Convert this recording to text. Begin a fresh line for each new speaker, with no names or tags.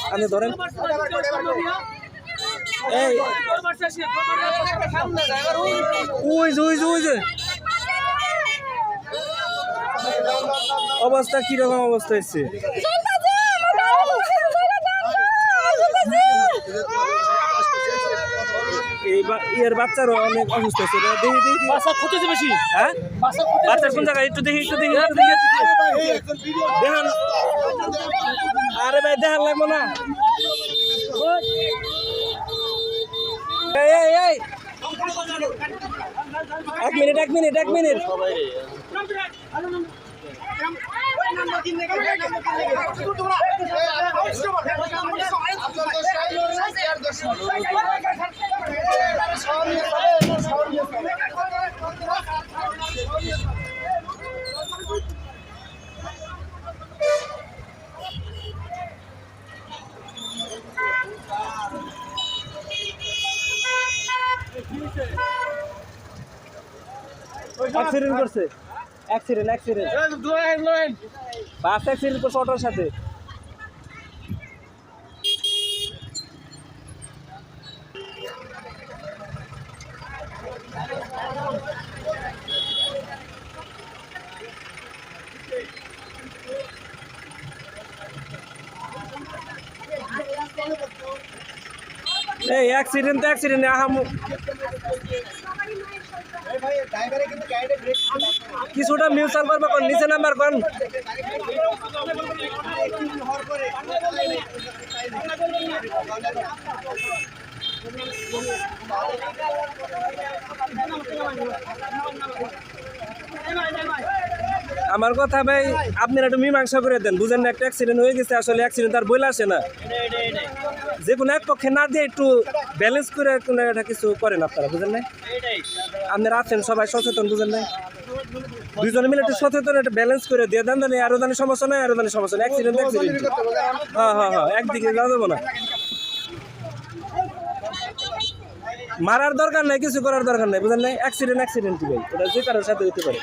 আপনি ধরেন এই অবস্থা কিরকম অবস্থা হচ্ছে এর বাচ্চারও অনেক অসুস্থ হচ্ছে বেশি হ্যাঁ বাচ্চার কোন জায়গায় একটু দেখি দেখেন আরে ভাই দেখার লাগবো না এক মিনিট অ্যাক্সিডেন্ট করছে অ্যাক্সিডেন্ট বাস অ্যাক্সিডেন্ট করছে অটোর সাথে এই অ্যাক্সিডেন্ট আহাম কিছুটা মিউচুয়াল করবে কোন নিচে নাম্বার কোন আমার কথা ভাই আপনারা একটু মীমাংসা করে দেন বুঝেন না একটা অ্যাক্সিডেন্ট হয়ে গেছে আসলে অ্যাক্সিডেন্ট আর বইলা আসে না যে কোনো এক পক্ষে না দিয়ে একটু ব্যালেন্স করে কোনো একটা কিছু করেন আপনারা বুঝেন না আপনারা আছেন সবাই সচেতন বুঝেন না দুইজনে মিলে একটু সচেতন একটা ব্যালেন্স করে দিয়ে দেন জানি আরো জানি সমস্যা নাই অ্যাক্সিডেন্ট হ্যাঁ একদিকে যাওয়া যাবো না মারার দরকার নাই কিছু করার দরকার নাই বুঝেন না অ্যাক্সিডেন্ট ভাই ওটা যে কারোর সাথে হতে পারে